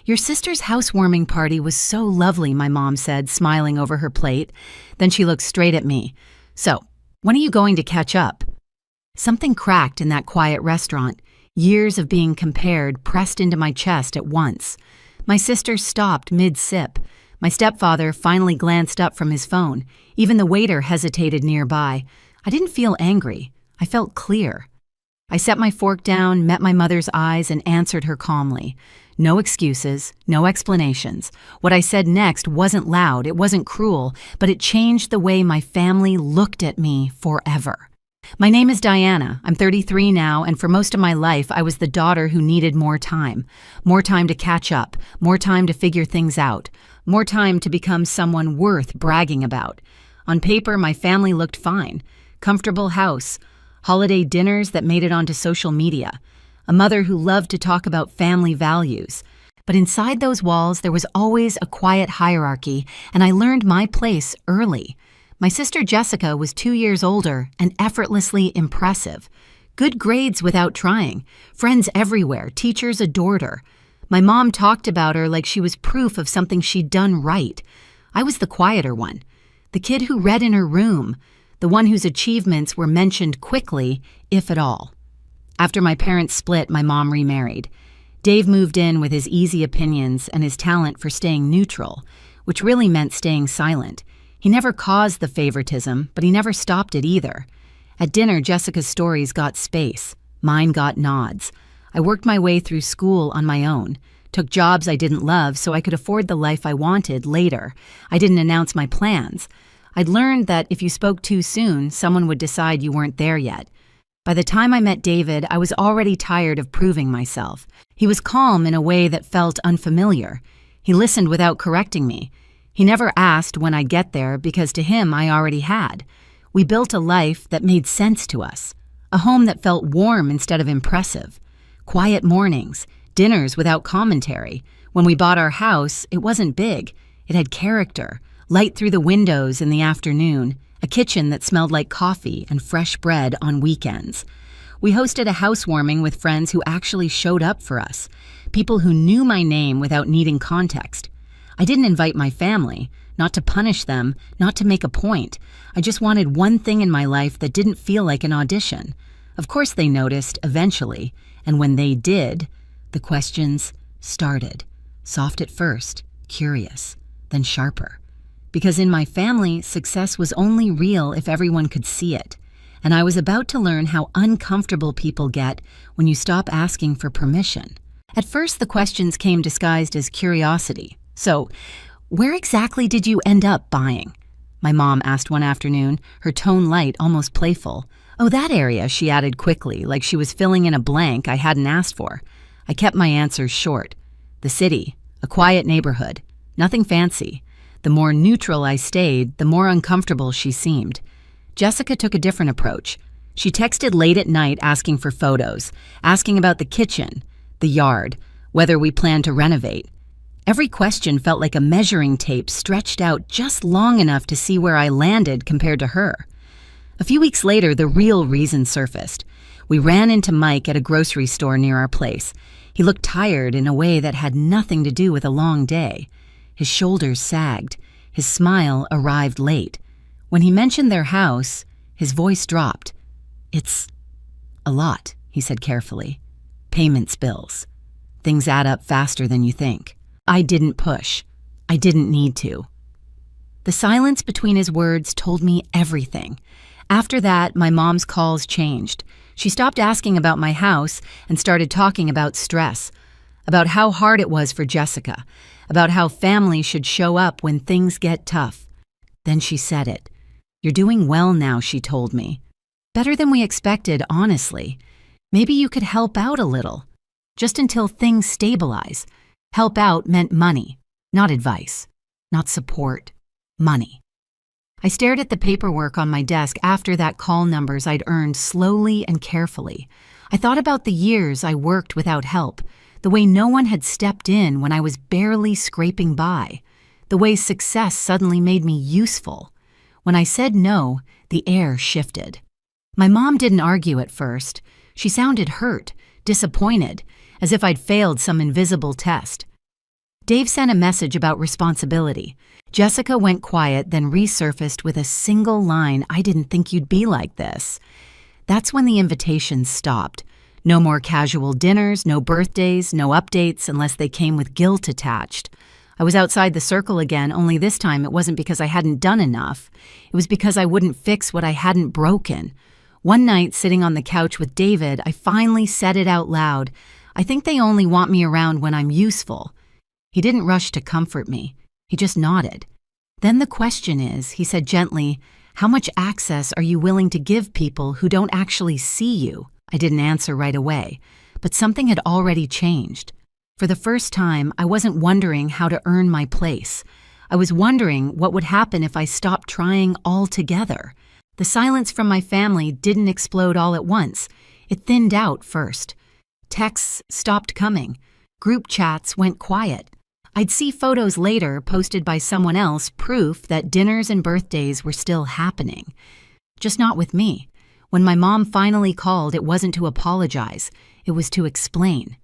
Your sister's housewarming party was so lovely, my mom said, smiling over her plate. Then she looked straight at me. So, when are you going to catch up? Something cracked in that quiet restaurant. Years of being compared pressed into my chest at once. My sister stopped mid-sip. My stepfather finally glanced up from his phone. Even the waiter hesitated nearby. I didn't feel angry. I felt clear. I set my fork down, met my mother's eyes, and answered her calmly. No excuses, no explanations. What I said next wasn't loud, it wasn't cruel, but it changed the way my family looked at me forever. My name is Diana. I'm 33 now, and for most of my life, I was the daughter who needed more time. More time to catch up, more time to figure things out, more time to become someone worth bragging about. On paper, my family looked fine. Comfortable house, holiday dinners that made it onto social media, a mother who loved to talk about family values. But inside those walls, there was always a quiet hierarchy, and I learned my place early. My sister Jessica was 2 years older and effortlessly impressive. Good grades without trying, friends everywhere, teachers adored her. My mom talked about her like she was proof of something she'd done right. I was the quieter one, the kid who read in her room, the one whose achievements were mentioned quickly, if at all. After my parents split, my mom remarried. Dave moved in with his easy opinions and his talent for staying neutral, which really meant staying silent. He never caused the favoritism, but he never stopped it either. At dinner, Jessica's stories got space. Mine got nods. I worked my way through school on my own, took jobs I didn't love so I could afford the life I wanted later. I didn't announce my plans. I'd learned that if you spoke too soon, someone would decide you weren't there yet. By the time I met David, I was already tired of proving myself. He was calm in a way that felt unfamiliar. He listened without correcting me. He never asked when I'd get there because to him I already had. We built a life that made sense to us. A home that felt warm instead of impressive. Quiet mornings, dinners without commentary. When we bought our house, it wasn't big. It had character. Light through the windows in the afternoon, a kitchen that smelled like coffee and fresh bread on weekends. We hosted a housewarming with friends who actually showed up for us, people who knew my name without needing context. I didn't invite my family, not to punish them, not to make a point. I just wanted one thing in my life that didn't feel like an audition. Of course they noticed eventually, and when they did, the questions started. Soft at first, curious, then sharper. Because in my family, success was only real if everyone could see it. And I was about to learn how uncomfortable people get when you stop asking for permission. At first, the questions came disguised as curiosity. So, where exactly did you end up buying? My mom asked one afternoon, her tone light, almost playful. Oh, that area, she added quickly, like she was filling in a blank I hadn't asked for. I kept my answers short. The city, a quiet neighborhood, nothing fancy. The more neutral I stayed, the more uncomfortable she seemed. Jessica took a different approach. She texted late at night asking for photos, asking about the kitchen, the yard, whether we planned to renovate. Every question felt like a measuring tape stretched out just long enough to see where I landed compared to her. A few weeks later, the real reason surfaced. We ran into Mike at a grocery store near our place. He looked tired in a way that had nothing to do with a long day. His shoulders sagged. His smile arrived late. When he mentioned their house, his voice dropped. It's a lot, he said carefully. Payments, bills. Things add up faster than you think. I didn't push. I didn't need to. The silence between his words told me everything. After that, my mom's calls changed. She stopped asking about my house and started talking about stress, about how hard it was for Jessica, about how family should show up when things get tough. Then she said it. You're doing well now, she told me. Better than we expected, honestly. Maybe you could help out a little, just until things stabilize. Help out meant money, not advice, not support, money. I stared at the paperwork on my desk after that call numbers I'd earned slowly and carefully. I thought about the years I worked without help, the way no one had stepped in when I was barely scraping by, the way success suddenly made me useful. When I said no, the air shifted. My mom didn't argue at first. She sounded hurt, disappointed, as if I'd failed some invisible test. Dave sent a message about responsibility. Jessica went quiet, then resurfaced with a single line, "I didn't think you'd be like this." That's when the invitations stopped. No more casual dinners, no birthdays, no updates unless they came with guilt attached. I was outside the circle again, only this time it wasn't because I hadn't done enough. It was because I wouldn't fix what I hadn't broken. One night, sitting on the couch with David, I finally said it out loud. "I think they only want me around when I'm useful." He didn't rush to comfort me. He just nodded. "Then the question is," he said gently, "how much access are you willing to give people who don't actually see you?" I didn't answer right away, but something had already changed. For the first time, I wasn't wondering how to earn my place. I was wondering what would happen if I stopped trying altogether. The silence from my family didn't explode all at once. It thinned out first. Texts stopped coming. Group chats went quiet. I'd see photos later posted by someone else, proof that dinners and birthdays were still happening. Just not with me. When my mom finally called, it wasn't to apologize. It was to explain.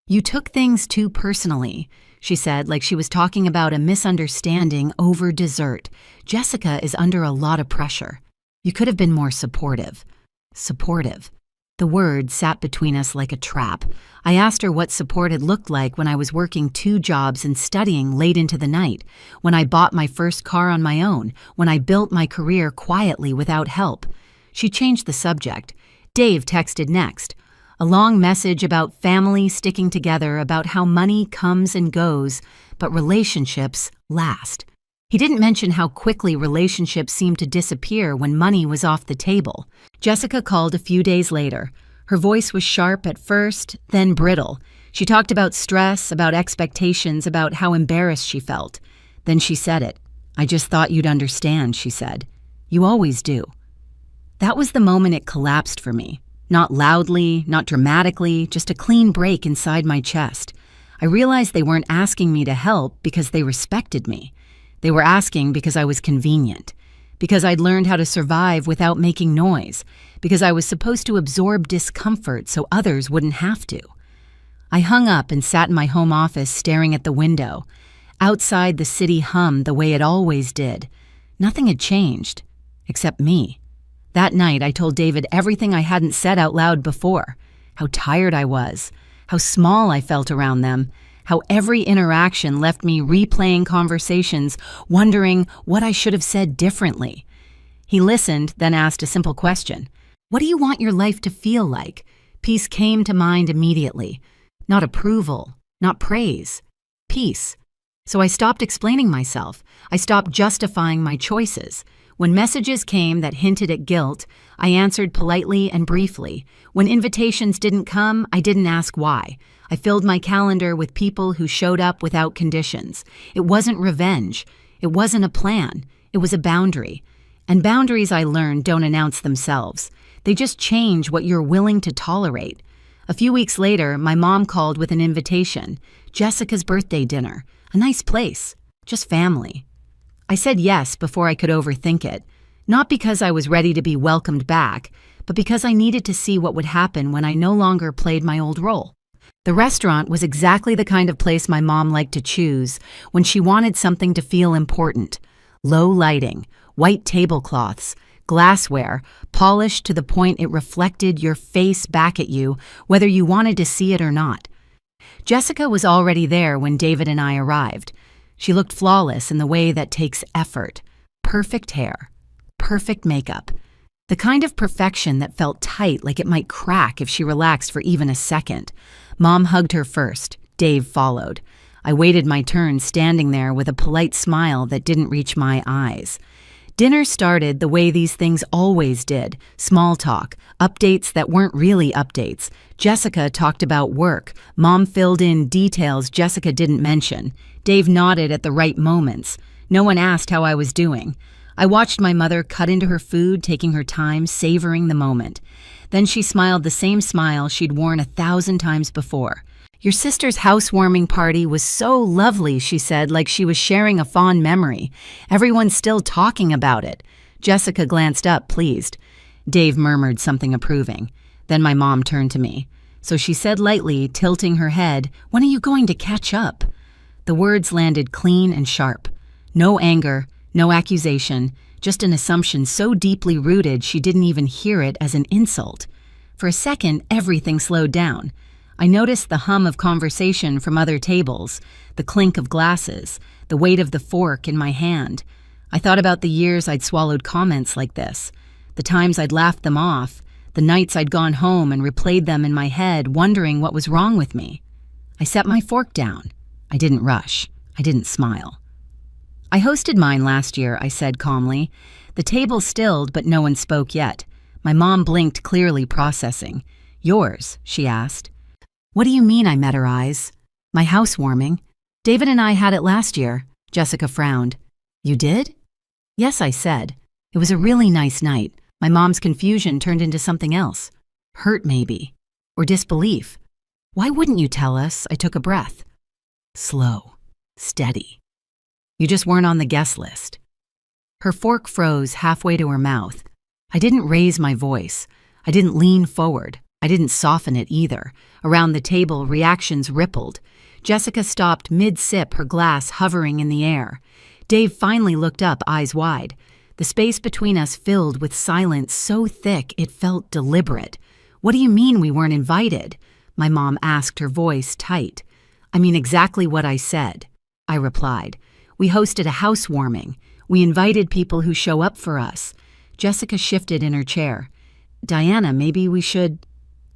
"You took things too personally," she said, like she was talking about a misunderstanding over dessert. "Jessica is under a lot of pressure. You could have been more supportive." Supportive. The word sat between us like a trap. I asked her what support had looked like when I was working 2 jobs and studying late into the night, when I bought my first car on my own, when I built my career quietly without help. She changed the subject. Dave texted next. A long message about family sticking together, about how money comes and goes, but relationships last. He didn't mention how quickly relationships seemed to disappear when money was off the table. Jessica called a few days later. Her voice was sharp at first, then brittle. She talked about stress, about expectations, about how embarrassed she felt. Then she said it. "I just thought you'd understand," she said. "You always do." That was the moment it collapsed for me. Not loudly, not dramatically, just a clean break inside my chest. I realized they weren't asking me to help because they respected me. They were asking because I was convenient, because I'd learned how to survive without making noise, because I was supposed to absorb discomfort so others wouldn't have to. I hung up and sat in my home office staring at the window. Outside, the city hummed the way it always did. Nothing had changed, except me. That night, I told David everything I hadn't said out loud before. How tired I was, how small I felt around them, how every interaction left me replaying conversations, wondering what I should have said differently. He listened, then asked a simple question. "What do you want your life to feel like?" Peace came to mind immediately. Not approval, not praise. Peace. So I stopped explaining myself. I stopped justifying my choices. When messages came that hinted at guilt, I answered politely and briefly. When invitations didn't come, I didn't ask why. I filled my calendar with people who showed up without conditions. It wasn't revenge. It wasn't a plan. It was a boundary. And boundaries, I learned, don't announce themselves. They just change what you're willing to tolerate. A few weeks later, my mom called with an invitation. Jessica's birthday dinner. A nice place. Just family. I said yes before I could overthink it. Not because I was ready to be welcomed back, but because I needed to see what would happen when I no longer played my old role. The restaurant was exactly the kind of place my mom liked to choose when she wanted something to feel important. Low lighting, white tablecloths, glassware, polished to the point it reflected your face back at you, whether you wanted to see it or not. Jessica was already there when David and I arrived. She looked flawless in the way that takes effort. Perfect hair, perfect makeup. The kind of perfection that felt tight, like it might crack if she relaxed for even a second. Mom hugged her first. Dave followed. I waited my turn, standing there with a polite smile that didn't reach my eyes. Dinner started the way these things always did. Small talk, updates that weren't really updates. Jessica talked about work. Mom filled in details Jessica didn't mention. Dave nodded at the right moments. No one asked how I was doing. I watched my mother cut into her food, taking her time, savoring the moment. Then she smiled the same smile she'd worn 1,000 times before. "Your sister's housewarming party was so lovely," she said, like she was sharing a fond memory. "Everyone's still talking about it." Jessica glanced up, pleased. Dave murmured something approving. Then my mom turned to me. So she said lightly, tilting her head, "When are you going to catch up?" The words landed clean and sharp. No anger, no accusation, just an assumption so deeply rooted she didn't even hear it as an insult. For a second, everything slowed down. I noticed the hum of conversation from other tables, the clink of glasses, the weight of the fork in my hand. I thought about the years I'd swallowed comments like this, the times I'd laughed them off, the nights I'd gone home and replayed them in my head, wondering what was wrong with me. I set my fork down. I didn't rush. I didn't smile. "I hosted mine last year," I said calmly. The table stilled, but no one spoke yet. My mom blinked, clearly processing. "Yours?" she asked. "What do you mean?" I met her eyes. "My housewarming. David and I had it last year." Jessica frowned. "You did?" "Yes," I said. "It was a really nice night." My mom's confusion turned into something else. Hurt, maybe. Or disbelief. "Why wouldn't you tell us?" I took a breath. Slow. Steady. "You just weren't on the guest list." Her fork froze halfway to her mouth. I didn't raise my voice. I didn't lean forward. I didn't soften it either. Around the table, reactions rippled. Jessica stopped mid-sip, her glass hovering in the air. Dave finally looked up, eyes wide. The space between us filled with silence so thick it felt deliberate. "What do you mean we weren't invited?" My mom asked, her voice tight. "I mean exactly what I said," I replied. "We hosted a housewarming. We invited people who show up for us." Jessica shifted in her chair. "Diana, maybe we should—"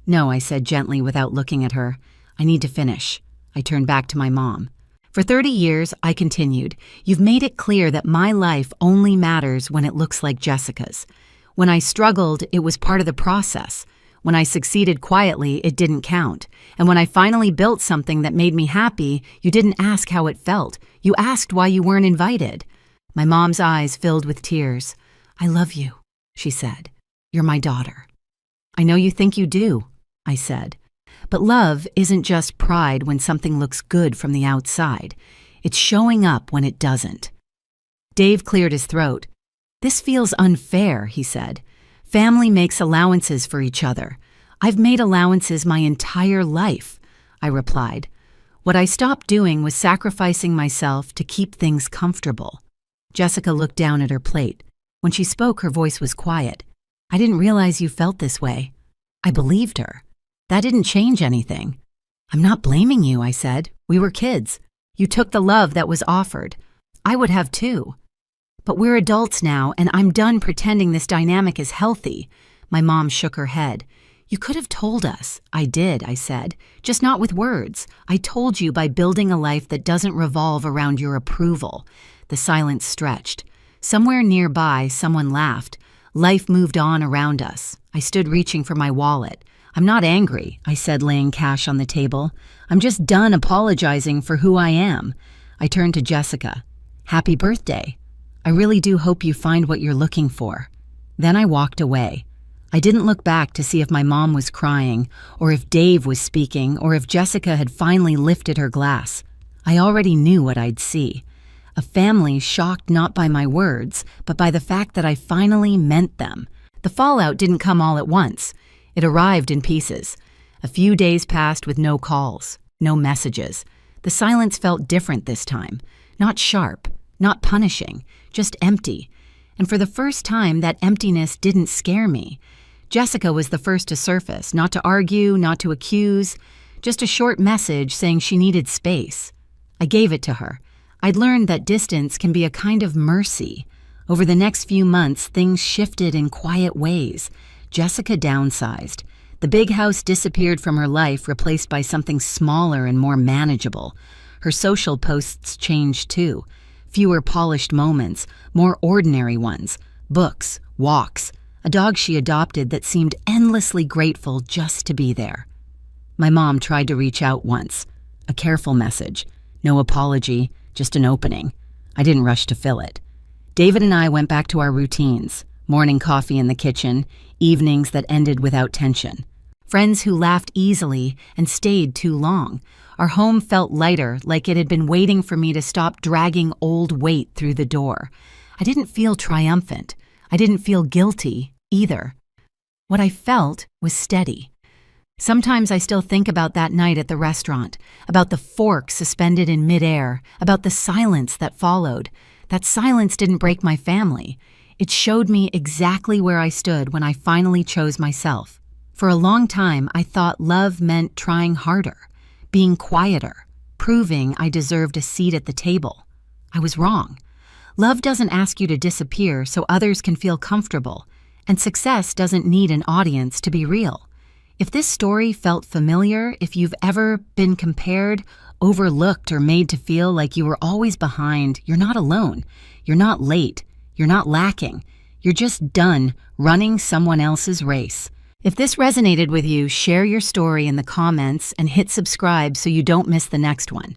"No," I said gently without looking at her. "I need to finish." I turned back to my mom. "For 30 years, I continued, you've made it clear that my life only matters when it looks like Jessica's. When I struggled, it was part of the process. When I succeeded quietly, it didn't count. And when I finally built something that made me happy, you didn't ask how it felt. You asked why you weren't invited." My mom's eyes filled with tears. "I love you," she said. "You're my daughter." "I know you think you do," I said. But love isn't just pride when something looks good from the outside. It's showing up when it doesn't. Dave cleared his throat. "This feels unfair," he said. "Family makes allowances for each other. I've made allowances my entire life," I replied. What I stopped doing was sacrificing myself to keep things comfortable. Jessica looked down at her plate. When she spoke, her voice was quiet. "I didn't realize you felt this way." I believed her. That didn't change anything. "I'm not blaming you," I said. "We were kids. You took the love that was offered. I would have too. But we're adults now, and I'm done pretending this dynamic is healthy." My mom shook her head. "You could have told us." "I did," I said. "Just not with words. I told you by building a life that doesn't revolve around your approval." The silence stretched. Somewhere nearby, someone laughed. Life moved on around us. I stood reaching for my wallet. "I'm not angry," I said, laying cash on the table. "I'm just done apologizing for who I am." I turned to Jessica. "Happy birthday. I really do hope you find what you're looking for." Then I walked away. I didn't look back to see if my mom was crying, or if Dave was speaking, or if Jessica had finally lifted her glass. I already knew what I'd see. A family shocked not by my words, but by the fact that I finally meant them. The fallout didn't come all at once. It arrived in pieces. A few days passed with no calls, no messages. The silence felt different this time. Not sharp, not punishing, just empty. And for the first time, that emptiness didn't scare me. Jessica was the first to surface, not to argue, not to accuse, just a short message saying she needed space. I gave it to her. I'd learned that distance can be a kind of mercy. Over the next few months, things shifted in quiet ways. Jessica downsized. The big house disappeared from her life, replaced by something smaller and more manageable. Her social posts changed too. Fewer polished moments, more ordinary ones. Books, walks, a dog she adopted that seemed endlessly grateful just to be there. My mom tried to reach out once. A careful message. No apology, just an opening. I didn't rush to fill it. David and I went back to our routines. Morning coffee in the kitchen, evenings that ended without tension. Friends who laughed easily and stayed too long. Our home felt lighter, like it had been waiting for me to stop dragging old weight through the door. I didn't feel triumphant. I didn't feel guilty either. What I felt was steady. Sometimes I still think about that night at the restaurant, about the fork suspended in midair, about the silence that followed. That silence didn't break my family. It showed me exactly where I stood when I finally chose myself. For a long time, I thought love meant trying harder, being quieter, proving I deserved a seat at the table. I was wrong. Love doesn't ask you to disappear so others can feel comfortable, and success doesn't need an audience to be real. If this story felt familiar, if you've ever been compared, overlooked, or made to feel like you were always behind, you're not alone. You're not late. You're not lacking. You're just done running someone else's race. If this resonated with you, share your story in the comments and hit subscribe so you don't miss the next one.